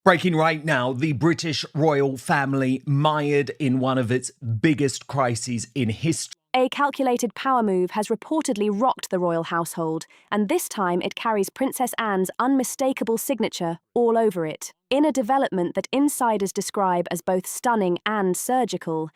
Breaking right now, the British royal family mired in one of its biggest crises in history. A calculated power move has reportedly rocked the royal household, and this time it carries Princess Anne's unmistakable signature all over it. In a development that insiders describe as both stunning and surgical.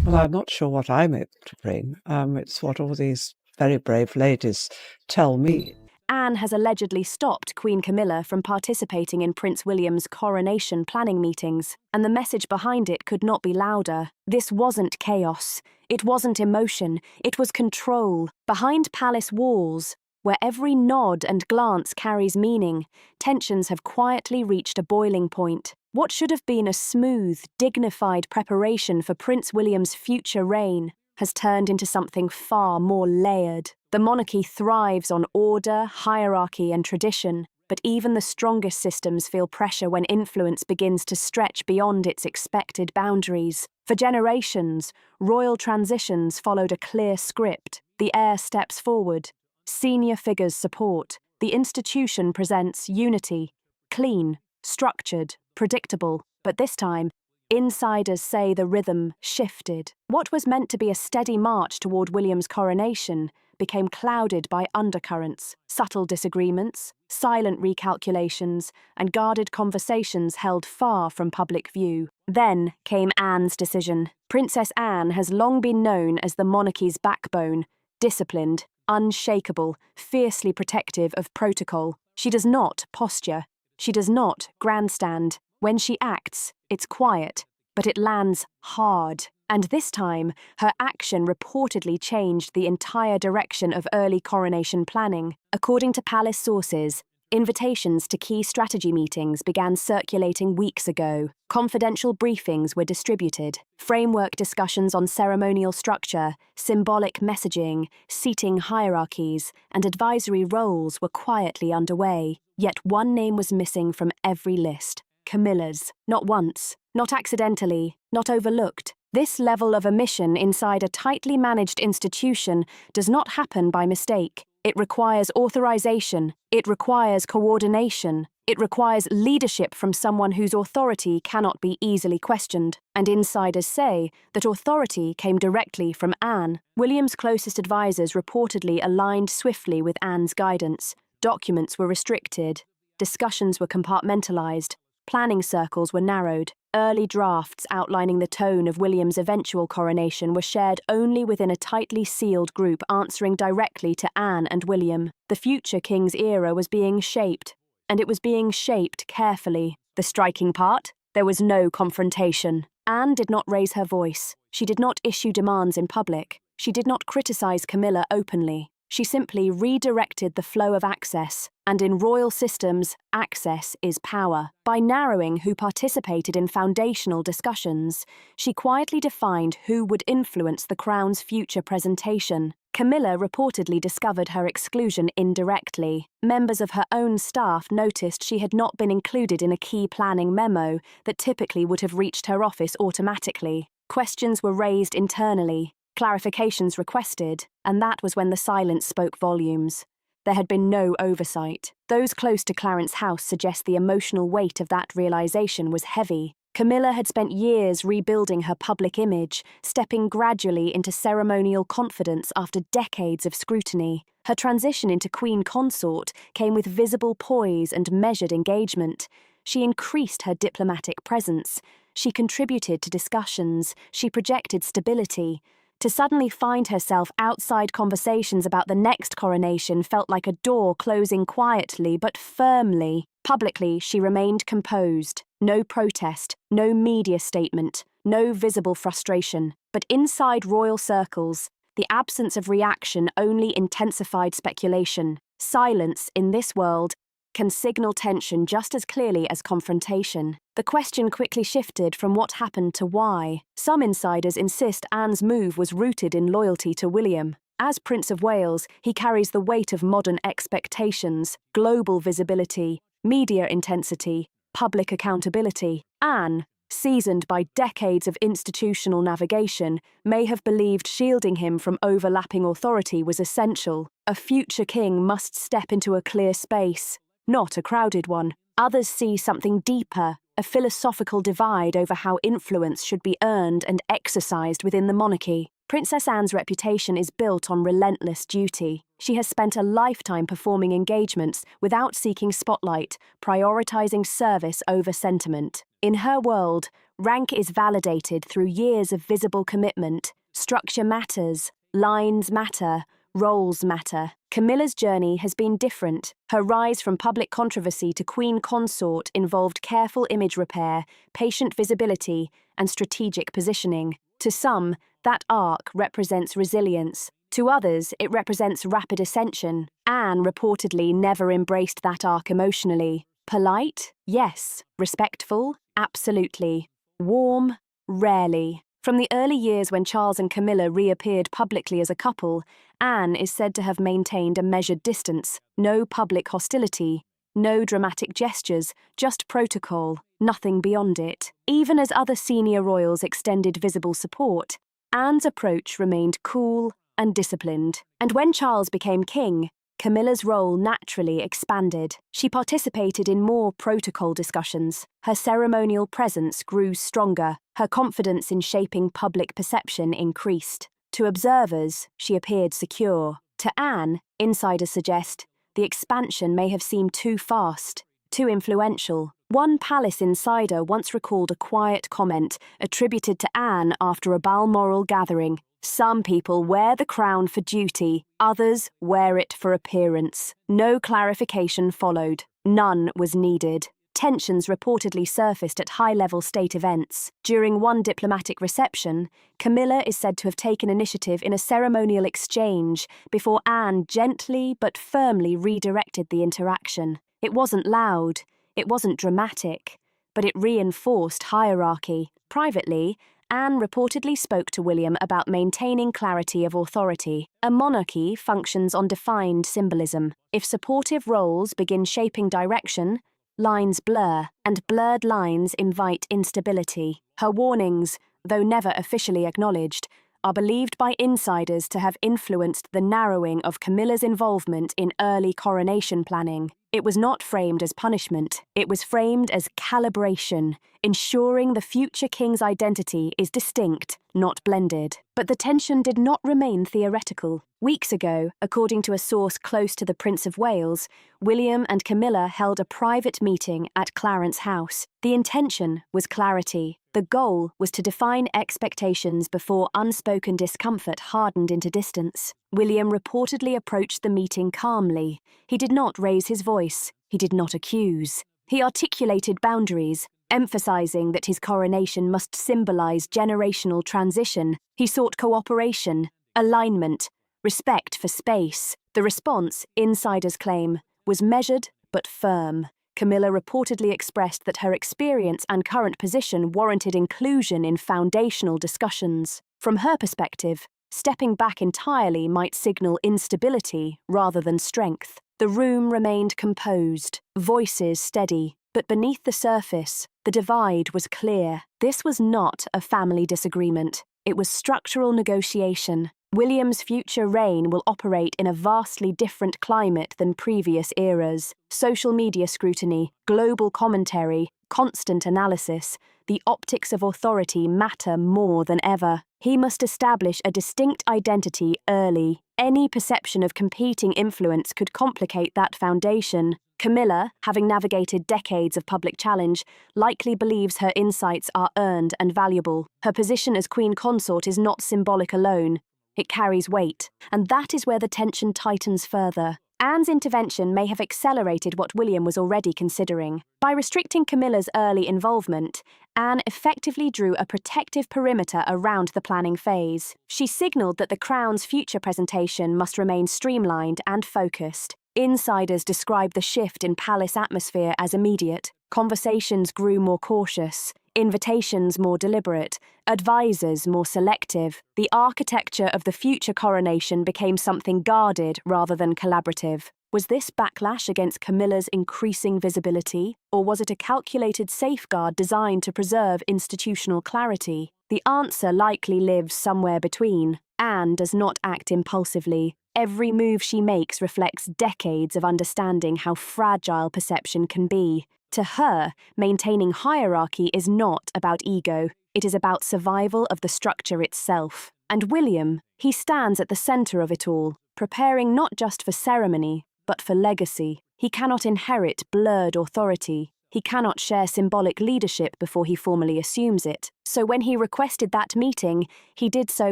Well, I'm not sure what I'm able to bring. It's what all these very brave ladies tell me. Anne has allegedly stopped Queen Camilla from participating in Prince William's coronation planning meetings, and the message behind it could not be louder. This wasn't chaos. It wasn't emotion. It was control. Behind palace walls, where every nod and glance carries meaning, tensions have quietly reached a boiling point. What should have been a smooth, dignified preparation for Prince William's future reign has turned into something far more layered. The monarchy thrives on order, hierarchy, and tradition, but even the strongest systems feel pressure when influence begins to stretch beyond its expected boundaries. For generations, royal transitions followed a clear script. The heir steps forward, senior figures support, the institution presents unity, clean, structured, predictable. But this time, insiders say the rhythm shifted. What was meant to be a steady march toward William's coronation became clouded by undercurrents, subtle disagreements, silent recalculations, and guarded conversations held far from public view. Then came Anne's decision. Princess Anne has long been known as the monarchy's backbone, disciplined, unshakable, fiercely protective of protocol. She does not posture. She does not grandstand. When she acts, it's quiet, but it lands hard. And this time, her action reportedly changed the entire direction of early coronation planning. According to palace sources, invitations to key strategy meetings began circulating weeks ago. Confidential briefings were distributed. Framework discussions on ceremonial structure, symbolic messaging, seating hierarchies, and advisory roles were quietly underway. Yet one name was missing from every list. Camilla's. Not once, not accidentally, not overlooked. This level of omission inside a tightly managed institution does not happen by mistake. It requires authorization. It requires coordination. It requires leadership from someone whose authority cannot be easily questioned. And insiders say that authority came directly from Anne. William's closest advisors reportedly aligned swiftly with Anne's guidance. Documents were restricted. Discussions were compartmentalized. Planning circles were narrowed. Early drafts outlining the tone of William's eventual coronation were shared only within a tightly sealed group answering directly to Anne and William. The future king's era was being shaped, and it was being shaped carefully. The striking part? There was no confrontation. Anne did not raise her voice. She did not issue demands in public. She did not criticize Camilla openly. She simply redirected the flow of access, and in royal systems, access is power. By narrowing who participated in foundational discussions, she quietly defined who would influence the crown's future presentation. Camilla reportedly discovered her exclusion indirectly. Members of her own staff noticed she had not been included in a key planning memo that typically would have reached her office automatically. Questions were raised internally. Clarifications requested, and that was when the silence spoke volumes. There had been no oversight. Those close to Clarence's house suggest the emotional weight of that realization was heavy. Camilla had spent years rebuilding her public image, stepping gradually into ceremonial confidence after decades of scrutiny. Her transition into Queen Consort came with visible poise and measured engagement. She increased her diplomatic presence. She contributed to discussions. She projected stability. To suddenly find herself outside conversations about the next coronation felt like a door closing quietly but firmly. Publicly, she remained composed. No protest, no media statement, no visible frustration. But inside royal circles, the absence of reaction only intensified speculation. Silence, in this world, can signal tension just as clearly as confrontation. The question quickly shifted from what happened to why. Some insiders insist Anne's move was rooted in loyalty to William. As Prince of Wales, he carries the weight of modern expectations, global visibility, media intensity, public accountability. Anne, seasoned by decades of institutional navigation, may have believed shielding him from overlapping authority was essential. A future king must step into a clear space, not a crowded one. Others see something deeper, a philosophical divide over how influence should be earned and exercised within the monarchy. Princess Anne's reputation is built on relentless duty. She has spent a lifetime performing engagements without seeking spotlight, prioritizing service over sentiment. In her world, rank is validated through years of visible commitment. Structure matters, lines matter, roles matter. Camilla's journey has been different. Her rise from public controversy to queen consort involved careful image repair, patient visibility, and strategic positioning. To some, that arc represents resilience. To others, it represents rapid ascension. Anne reportedly never embraced that arc emotionally. Polite? Yes. Respectful? Absolutely. Warm? Rarely. From the early years when Charles and Camilla reappeared publicly as a couple, Anne is said to have maintained a measured distance. No public hostility, no dramatic gestures, just protocol, nothing beyond it. Even as other senior royals extended visible support, Anne's approach remained cool and disciplined. And when Charles became king, Camilla's role naturally expanded. She participated in more protocol discussions. Her ceremonial presence grew stronger. Her confidence in shaping public perception increased. To observers, she appeared secure. To Anne, insiders suggest, the expansion may have seemed too fast, too influential. One palace insider once recalled a quiet comment attributed to Anne after a Balmoral gathering. Some people wear the crown for duty, others wear it for appearance. No clarification followed. None was needed. Tensions reportedly surfaced at high-level state events. During one diplomatic reception, Camilla is said to have taken initiative in a ceremonial exchange before Anne gently but firmly redirected the interaction. It wasn't loud, it wasn't dramatic, but it reinforced hierarchy. Privately, Anne reportedly spoke to William about maintaining clarity of authority. A monarchy functions on defined symbolism. If supportive roles begin shaping direction, lines blur, and blurred lines invite instability. Her warnings, though never officially acknowledged, are believed by insiders to have influenced the narrowing of Camilla's involvement in early coronation planning. It was not framed as punishment, it was framed as calibration, ensuring the future king's identity is distinct, not blended. But the tension did not remain theoretical. Weeks ago, according to a source close to the Prince of Wales, William and Camilla held a private meeting at Clarence House. The intention was clarity. The goal was to define expectations before unspoken discomfort hardened into distance. William reportedly approached the meeting calmly. He did not raise his voice. He did not accuse. He articulated boundaries, emphasizing that his coronation must symbolize generational transition. He sought cooperation, alignment, respect for space. The response, insiders claim, was measured but firm. Camilla reportedly expressed that her experience and current position warranted inclusion in foundational discussions. From her perspective, stepping back entirely might signal instability rather than strength. The room remained composed, voices steady, but beneath the surface, the divide was clear. This was not a family disagreement. It was structural negotiation. William's future reign will operate in a vastly different climate than previous eras. Social media scrutiny, global commentary, constant analysis, the optics of authority matter more than ever. He must establish a distinct identity early. Any perception of competing influence could complicate that foundation. Camilla, having navigated decades of public challenge, likely believes her insights are earned and valuable. Her position as queen consort is not symbolic alone. It carries weight, and that is where the tension tightens further. Anne's intervention may have accelerated what William was already considering. By restricting Camilla's early involvement, Anne effectively drew a protective perimeter around the planning phase. She signalled that the crown's future presentation must remain streamlined and focused. Insiders describe the shift in palace atmosphere as immediate. Conversations grew more cautious, invitations more deliberate, advisors more selective. The architecture of the future coronation became something guarded rather than collaborative. Was this backlash against Camilla's increasing visibility, or was it a calculated safeguard designed to preserve institutional clarity? The answer likely lives somewhere between. Anne does not act impulsively. Every move she makes reflects decades of understanding how fragile perception can be. To her, maintaining hierarchy is not about ego, it is about survival of the structure itself. And William, he stands at the centre of it all, preparing not just for ceremony, but for legacy. He cannot inherit blurred authority. He cannot share symbolic leadership before he formally assumes it. So when he requested that meeting, he did so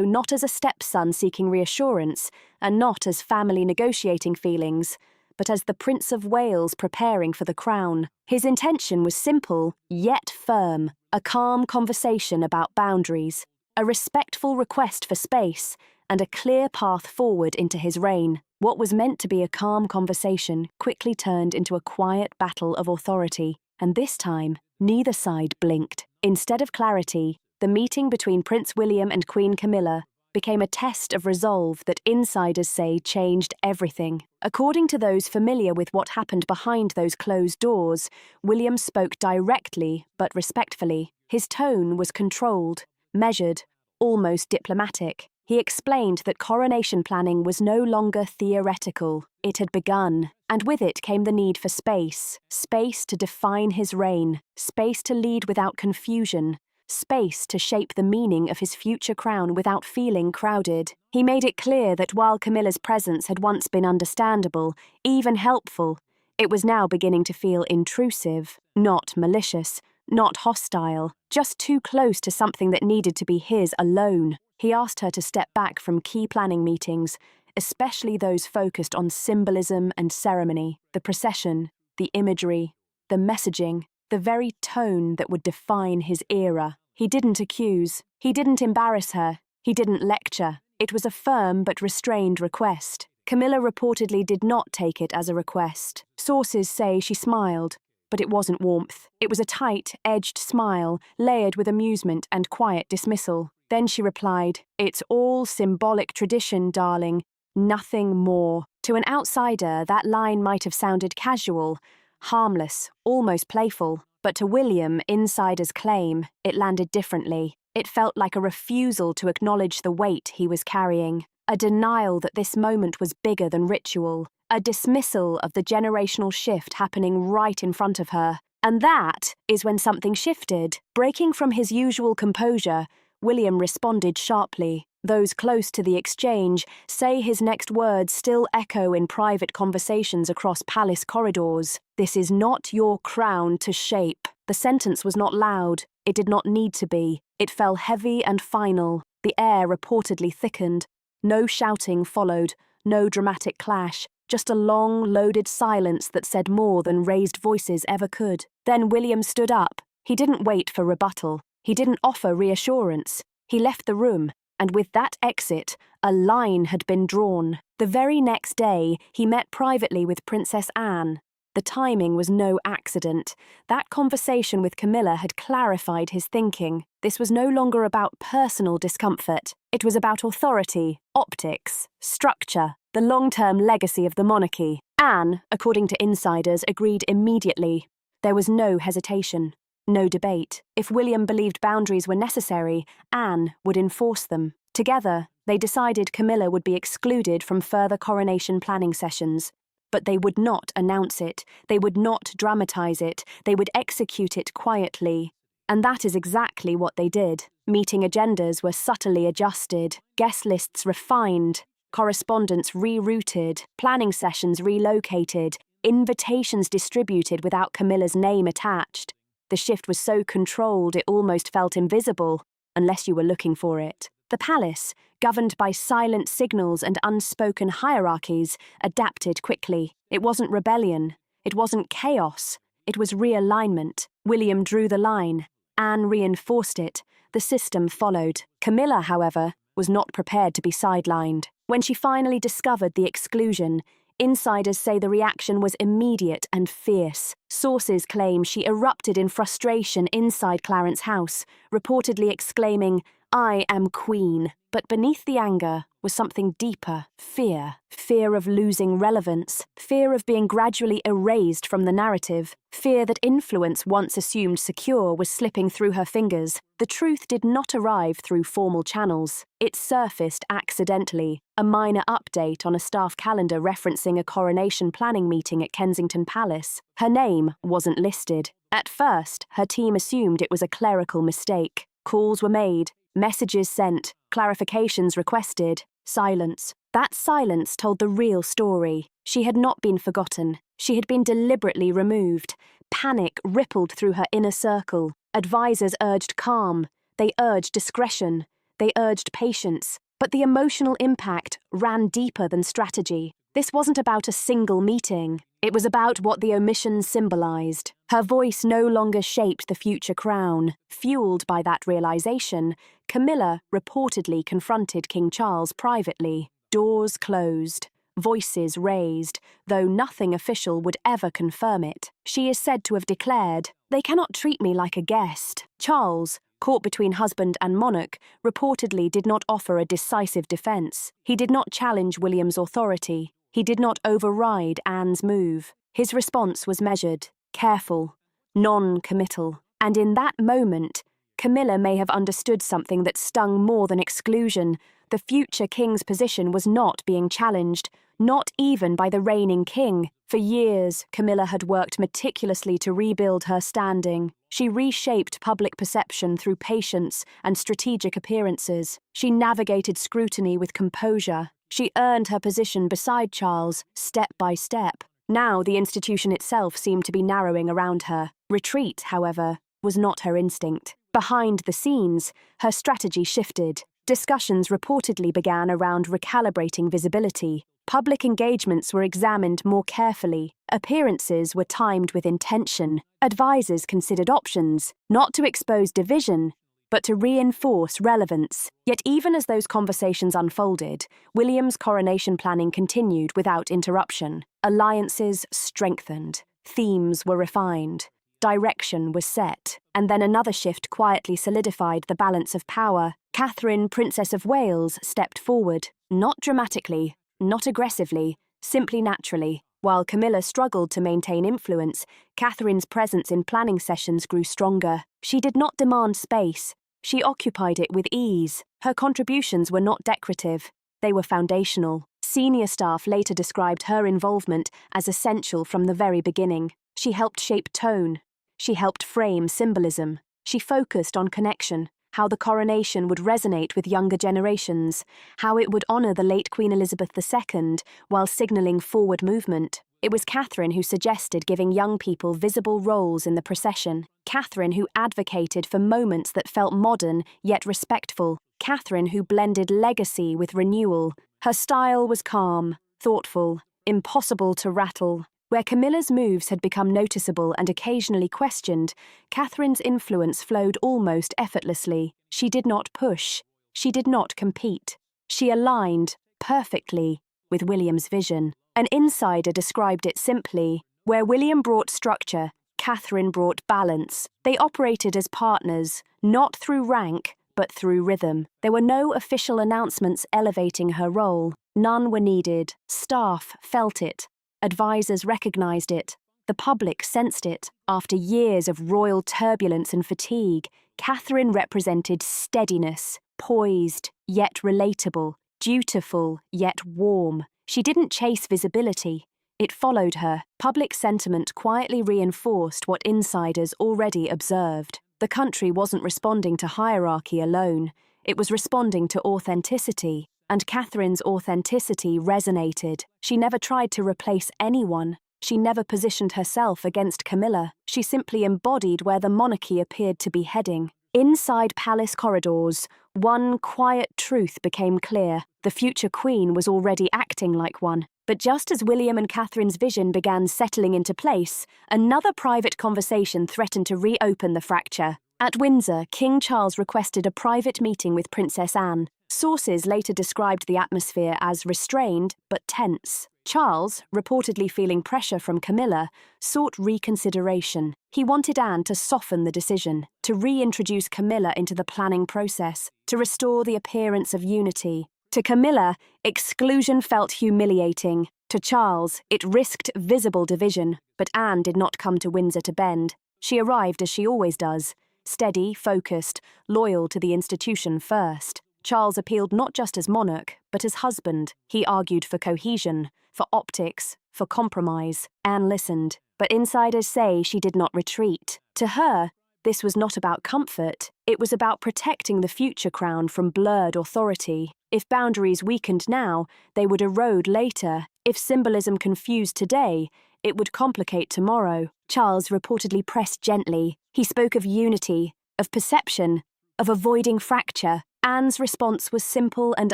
not as a stepson seeking reassurance, and not as family negotiating feelings, but as the Prince of Wales preparing for the crown. His intention was simple, yet firm: a calm conversation about boundaries, a respectful request for space, and a clear path forward into his reign. What was meant to be a calm conversation quickly turned into a quiet battle of authority, and this time, neither side blinked. Instead of clarity, the meeting between Prince William and Queen Camilla became a test of resolve that insiders say changed everything. According to those familiar with what happened behind those closed doors, William spoke directly but respectfully. His tone was controlled, measured, almost diplomatic. He explained that coronation planning was no longer theoretical. It had begun, and with it came the need for space. Space to define his reign, space to lead without confusion, space to shape the meaning of his future crown without feeling crowded. He made it clear that while Camilla's presence had once been understandable, even helpful, it was now beginning to feel intrusive, not malicious, not hostile, just too close to something that needed to be his alone. He asked her to step back from key planning meetings, especially those focused on symbolism and ceremony, the procession, the imagery, the messaging, the very tone that would define his era. He didn't accuse, he didn't embarrass her, he didn't lecture. It was a firm but restrained request. Camilla reportedly did not take it as a request. Sources say she smiled, but it wasn't warmth. It was a tight, edged smile, layered with amusement and quiet dismissal. Then she replied, "It's all symbolic tradition, darling. Nothing more." To an outsider, that line might have sounded casual, harmless, almost playful. But to William, insiders claim, it landed differently. It felt like a refusal to acknowledge the weight he was carrying, a denial that this moment was bigger than ritual, a dismissal of the generational shift happening right in front of her. And that is when something shifted. Breaking from his usual composure, William responded sharply. Those close to the exchange say his next words still echo in private conversations across palace corridors. "This is not your crown to shape." The sentence was not loud. It did not need to be. It fell heavy and final. The air reportedly thickened. No shouting followed, no dramatic clash, just a long, loaded silence that said more than raised voices ever could. Then William stood up. He didn't wait for rebuttal. He didn't offer reassurance. He left the room, and with that exit, a line had been drawn. The very next day, he met privately with Princess Anne. The timing was no accident. That conversation with Camilla had clarified his thinking. This was no longer about personal discomfort. It was about authority, optics, structure, the long-term legacy of the monarchy. Anne, according to insiders, agreed immediately. There was no hesitation. No debate. If William believed boundaries were necessary, Anne would enforce them. Together, they decided Camilla would be excluded from further coronation planning sessions. But they would not announce it. They would not dramatize it. They would execute it quietly. And that is exactly what they did. Meeting agendas were subtly adjusted, guest lists refined, correspondence rerouted, planning sessions relocated, invitations distributed without Camilla's name attached. The shift was so controlled it almost felt invisible, unless you were looking for it. The palace, governed by silent signals and unspoken hierarchies, adapted quickly. It wasn't rebellion. It wasn't chaos. It was realignment. William drew the line. Anne reinforced it. The system followed. Camilla, however, was not prepared to be sidelined. When she finally discovered the exclusion, insiders say the reaction was immediate and fierce. Sources claim she erupted in frustration inside Clarence's house, reportedly exclaiming, "I am queen." But beneath the anger was something deeper: fear. Fear of losing relevance, fear of being gradually erased from the narrative, fear that influence once assumed secure was slipping through her fingers. The truth did not arrive through formal channels. It surfaced accidentally, a minor update on a staff calendar referencing a coronation planning meeting at Kensington Palace. Her name wasn't listed. At first, her team assumed it was a clerical mistake. Calls were made, messages sent, clarifications requested. Silence. That silence told the real story. She had not been forgotten. She had been deliberately removed. Panic rippled through her inner circle. Advisors urged calm. They urged discretion. They urged patience. But the emotional impact ran deeper than strategy. This wasn't about a single meeting. It was about what the omission symbolized. Her voice no longer shaped the future crown. Fueled by that realization, Camilla reportedly confronted King Charles privately. Doors closed, voices raised, though nothing official would ever confirm it. She is said to have declared, "They cannot treat me like a guest." Charles, caught between husband and monarch, reportedly did not offer a decisive defense. He did not challenge William's authority. He did not override Anne's move. His response was measured, careful, non-committal. And in that moment, Camilla may have understood something that stung more than exclusion. The future king's position was not being challenged, not even by the reigning king. For years, Camilla had worked meticulously to rebuild her standing. She reshaped public perception through patience and strategic appearances. She navigated scrutiny with composure. She earned her position beside Charles, step by step. Now the institution itself seemed to be narrowing around her. Retreat, however, was not her instinct. Behind the scenes, her strategy shifted. Discussions reportedly began around recalibrating visibility. Public engagements were examined more carefully. Appearances were timed with intention. Advisors considered options, not to expose division, but to reinforce relevance. Yet even as those conversations unfolded, William's coronation planning continued without interruption. Alliances strengthened. Themes were refined. Direction was set. And then another shift quietly solidified the balance of power. Catherine, Princess of Wales, stepped forward, not dramatically, not aggressively, simply naturally. While Camilla struggled to maintain influence, Catherine's presence in planning sessions grew stronger. She did not demand space. She occupied it with ease. Her contributions were not decorative. They were foundational. Senior staff later described her involvement as essential from the very beginning. She helped shape tone. She helped frame symbolism. She focused on connection, how the coronation would resonate with younger generations, how it would honour the late Queen Elizabeth II while signalling forward movement. It was Catherine who suggested giving young people visible roles in the procession. Catherine who advocated for moments that felt modern yet respectful. Catherine who blended legacy with renewal. Her style was calm, thoughtful, impossible to rattle. Where Camilla's moves had become noticeable and occasionally questioned, Catherine's influence flowed almost effortlessly. She did not push. She did not compete. She aligned, perfectly, with William's vision. An insider described it simply: where William brought structure, Catherine brought balance. They operated as partners, not through rank, but through rhythm. There were no official announcements elevating her role. None were needed. Staff felt it. Advisors recognized it. The public sensed it. After years of royal turbulence and fatigue, Catherine represented steadiness, poised yet relatable, dutiful yet warm. She didn't chase visibility. It followed her. Public sentiment quietly reinforced what insiders already observed. The country wasn't responding to hierarchy alone. It was responding to authenticity. And Catherine's authenticity resonated. She never tried to replace anyone. She never positioned herself against Camilla. She simply embodied where the monarchy appeared to be heading. Inside palace corridors, one quiet truth became clear. The future queen was already acting like one. But just as William and Catherine's vision began settling into place, another private conversation threatened to reopen the fracture. At Windsor, King Charles requested a private meeting with Princess Anne. Sources later described the atmosphere as restrained but tense. Charles, reportedly feeling pressure from Camilla, sought reconsideration. He wanted Anne to soften the decision, to reintroduce Camilla into the planning process, to restore the appearance of unity. To Camilla, exclusion felt humiliating. To Charles, it risked visible division. But Anne did not come to Windsor to bend. She arrived as she always does, steady, focused, loyal to the institution first. Charles appealed not just as monarch, but as husband. He argued for cohesion, for optics, for compromise. Anne listened, but insiders say she did not retreat. To her, this was not about comfort. It was about protecting the future crown from blurred authority. If boundaries weakened now, they would erode later. If symbolism confused today, it would complicate tomorrow. Charles reportedly pressed gently. He spoke of unity, of perception, of avoiding fracture. Anne's response was simple and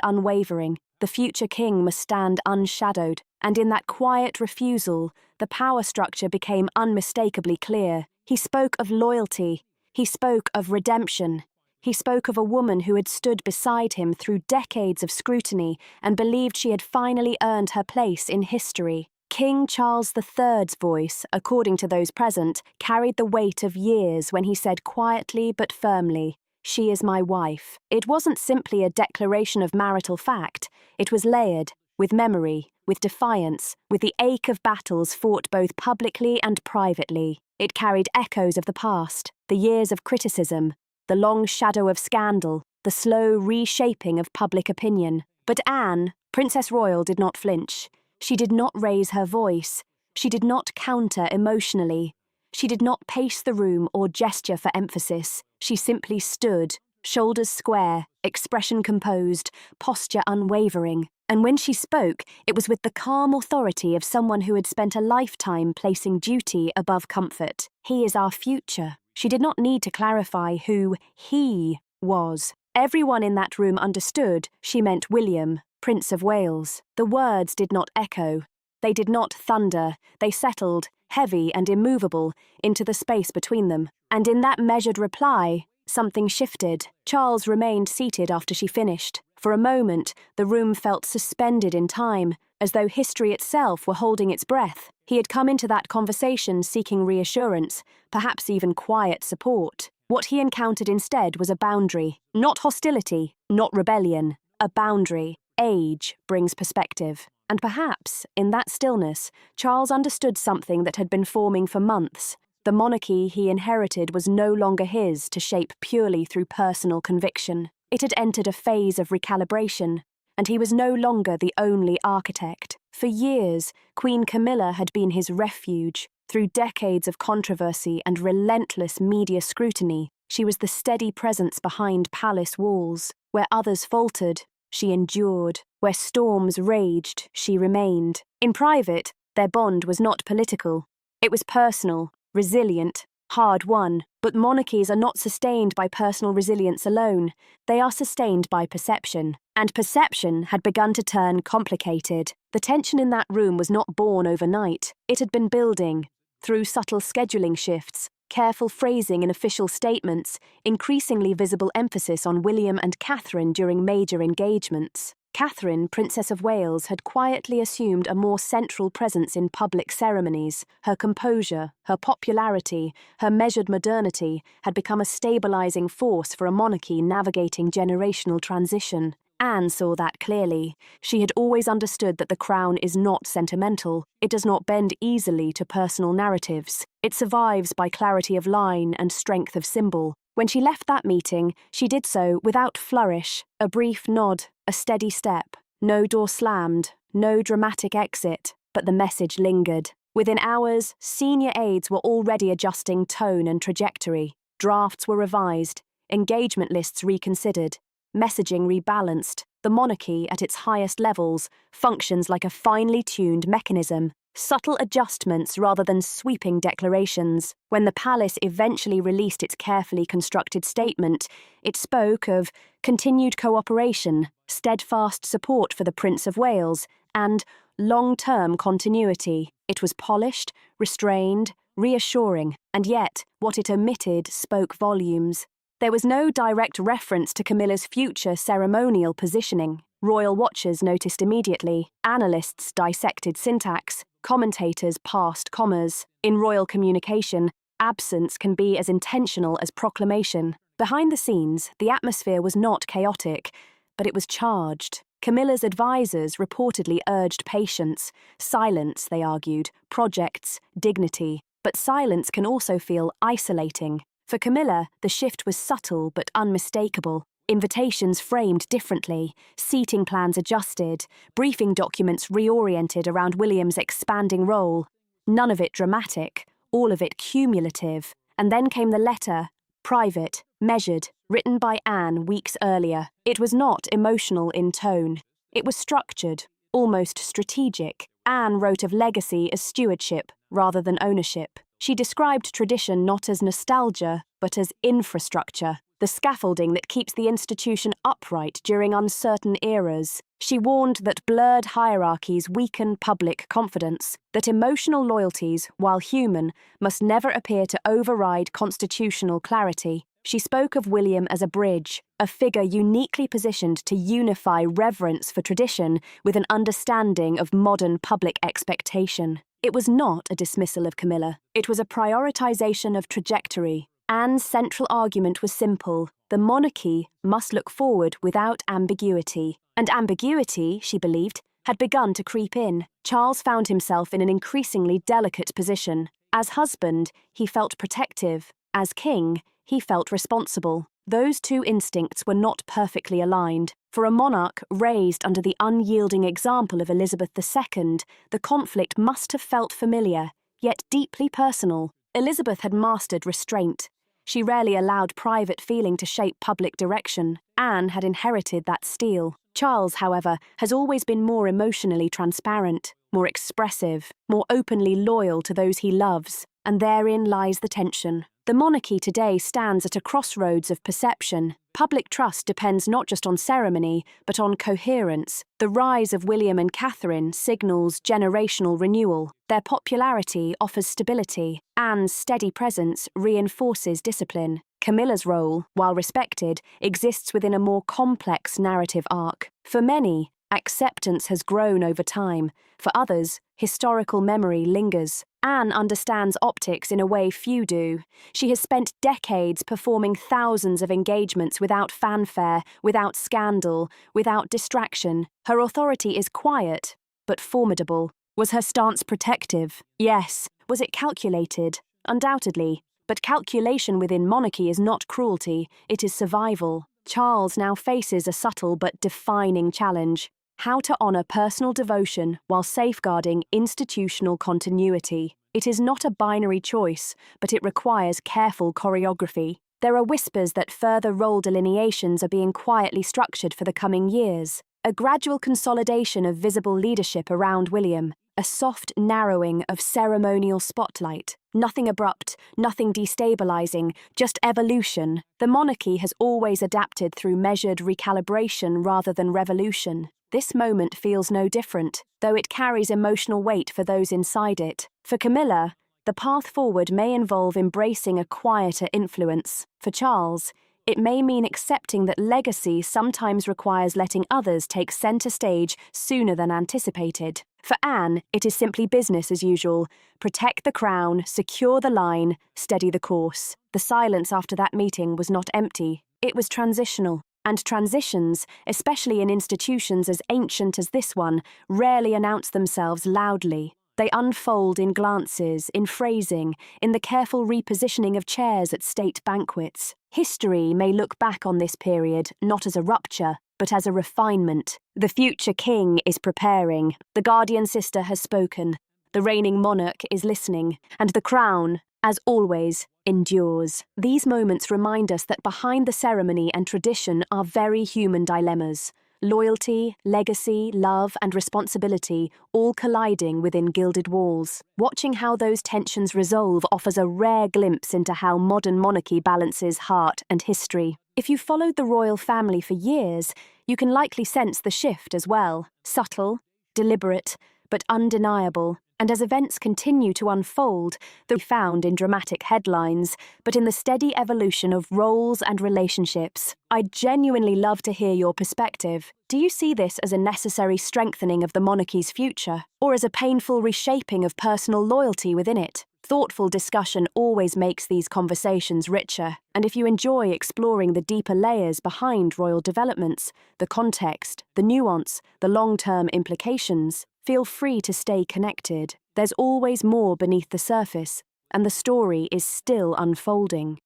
unwavering. The future king must stand unshadowed, and in that quiet refusal, the power structure became unmistakably clear. He spoke of loyalty. He spoke of redemption. He spoke of a woman who had stood beside him through decades of scrutiny and believed she had finally earned her place in history. King Charles III's voice, according to those present, carried the weight of years when he said quietly but firmly, "She is my wife." It wasn't simply a declaration of marital fact. It was layered, with memory, with defiance, with the ache of battles fought both publicly and privately. It carried echoes of the past, the years of criticism, the long shadow of scandal, the slow reshaping of public opinion. But Anne, Princess Royal, did not flinch. She did not raise her voice. She did not counter emotionally. She did not pace the room or gesture for emphasis. She simply stood, shoulders square, expression composed, posture unwavering. And when she spoke, it was with the calm authority of someone who had spent a lifetime placing duty above comfort. He is our future. She did not need to clarify who he was. Everyone in that room understood she meant William, Prince of Wales. The words did not echo. They did not thunder. They settled, heavy and immovable, into the space between them. And in that measured reply, something shifted. Charles remained seated after she finished. For a moment, the room felt suspended in time, as though history itself were holding its breath. He had come into that conversation seeking reassurance, perhaps even quiet support. What he encountered instead was a boundary. Not hostility, not rebellion. A boundary. Age brings perspective. And perhaps, in that stillness, Charles understood something that had been forming for months. The monarchy he inherited was no longer his to shape purely through personal conviction. It had entered a phase of recalibration, and he was no longer the only architect. For years, Queen Camilla had been his refuge. Through decades of controversy and relentless media scrutiny, she was the steady presence behind palace walls. Where others faltered, she endured. Where storms raged, she remained. In private, their bond was not political. It was personal, resilient, hard-won. But monarchies are not sustained by personal resilience alone. They are sustained by perception. And perception had begun to turn complicated. The tension in that room was not born overnight. It had been building, through subtle scheduling shifts, careful phrasing in official statements, increasingly visible emphasis on William and Catherine during major engagements. Catherine, Princess of Wales, had quietly assumed a more central presence in public ceremonies. Her composure, her popularity, her measured modernity had become a stabilizing force for a monarchy navigating generational transition. Anne saw that clearly. She had always understood that the crown is not sentimental. It does not bend easily to personal narratives. It survives by clarity of line and strength of symbol. When she left that meeting, she did so without flourish, a brief nod, a steady step. No door slammed, no dramatic exit, but the message lingered. Within hours, senior aides were already adjusting tone and trajectory. Drafts were revised, engagement lists reconsidered, messaging rebalanced. The monarchy, at its highest levels, functions like a finely tuned mechanism. Subtle adjustments rather than sweeping declarations. When the palace eventually released its carefully constructed statement, it spoke of continued cooperation, steadfast support for the Prince of Wales, and long-term continuity. It was polished, restrained, reassuring, and yet what it omitted spoke volumes. There was no direct reference to Camilla's future ceremonial positioning. Royal watchers noticed immediately. Analysts dissected syntax. Commentators parsed commas. In royal communication, absence can be as intentional as proclamation. Behind the scenes, the atmosphere was not chaotic, but it was charged. Camilla's advisors reportedly urged patience. Silence, they argued, projects, dignity. But silence can also feel isolating. For Camilla, the shift was subtle but unmistakable. Invitations framed differently, seating plans adjusted, briefing documents reoriented around William's expanding role. None of it dramatic, all of it cumulative. And then came the letter, private, measured, written by Anne weeks earlier. It was not emotional in tone. It was structured, almost strategic. Anne wrote of legacy as stewardship rather than ownership. She described tradition not as nostalgia, but as infrastructure, the scaffolding that keeps the institution upright during uncertain eras. She warned that blurred hierarchies weaken public confidence, that emotional loyalties, while human, must never appear to override constitutional clarity. She spoke of William as a bridge, a figure uniquely positioned to unify reverence for tradition with an understanding of modern public expectation. It was not a dismissal of Camilla. It was a prioritization of trajectory. Anne's central argument was simple. The monarchy must look forward without ambiguity. And ambiguity, she believed, had begun to creep in. Charles found himself in an increasingly delicate position. As husband, he felt protective. As king, he felt responsible. Those two instincts were not perfectly aligned. For a monarch raised under the unyielding example of Elizabeth II, the conflict must have felt familiar, yet deeply personal. Elizabeth had mastered restraint. She rarely allowed private feeling to shape public direction. Anne had inherited that steel. Charles, however, has always been more emotionally transparent, more expressive, more openly loyal to those he loves, and therein lies the tension. The monarchy today stands at a crossroads of perception. Public trust depends not just on ceremony, but on coherence. The rise of William and Catherine signals generational renewal. Their popularity offers stability. Anne's steady presence reinforces discipline. Camilla's role, while respected, exists within a more complex narrative arc. For many, acceptance has grown over time. For others, historical memory lingers. Anne understands optics in a way few do. She has spent decades performing thousands of engagements without fanfare, without scandal, without distraction. Her authority is quiet, but formidable. Was her stance protective? Yes. Was it calculated? Undoubtedly. But calculation within monarchy is not cruelty, it is survival. Charles now faces a subtle but defining challenge: how to honour personal devotion while safeguarding institutional continuity. It is not a binary choice, but it requires careful choreography. There are whispers that further role delineations are being quietly structured for the coming years. A gradual consolidation of visible leadership around William, a soft narrowing of ceremonial spotlight. Nothing abrupt, nothing destabilizing, just evolution. The monarchy has always adapted through measured recalibration rather than revolution. This moment feels no different, though it carries emotional weight for those inside it. For Camilla, the path forward may involve embracing a quieter influence. For Charles, it may mean accepting that legacy sometimes requires letting others take center stage sooner than anticipated. For Anne, it is simply business as usual. Protect the crown, secure the line, steady the course. The silence after that meeting was not empty. It was transitional. And transitions, especially in institutions as ancient as this one, rarely announce themselves loudly. They unfold in glances, in phrasing, in the careful repositioning of chairs at state banquets. History may look back on this period not as a rupture, but as a refinement. The future king is preparing. The guardian sister has spoken. The reigning monarch is listening. And the crown, as always, endures. These moments remind us that behind the ceremony and tradition are very human dilemmas. Loyalty, legacy, love, and responsibility all colliding within gilded walls. Watching how those tensions resolve offers a rare glimpse into how modern monarchy balances heart and history. If you followed the royal family for years, you can likely sense the shift as well. Subtle, deliberate, but undeniable. And as events continue to unfold, they're found in dramatic headlines, but in the steady evolution of roles and relationships. I'd genuinely love to hear your perspective. Do you see this as a necessary strengthening of the monarchy's future, or as a painful reshaping of personal loyalty within it? Thoughtful discussion always makes these conversations richer, and if you enjoy exploring the deeper layers behind royal developments, the context, the nuance, the long-term implications, feel free to stay connected. There's always more beneath the surface, and the story is still unfolding.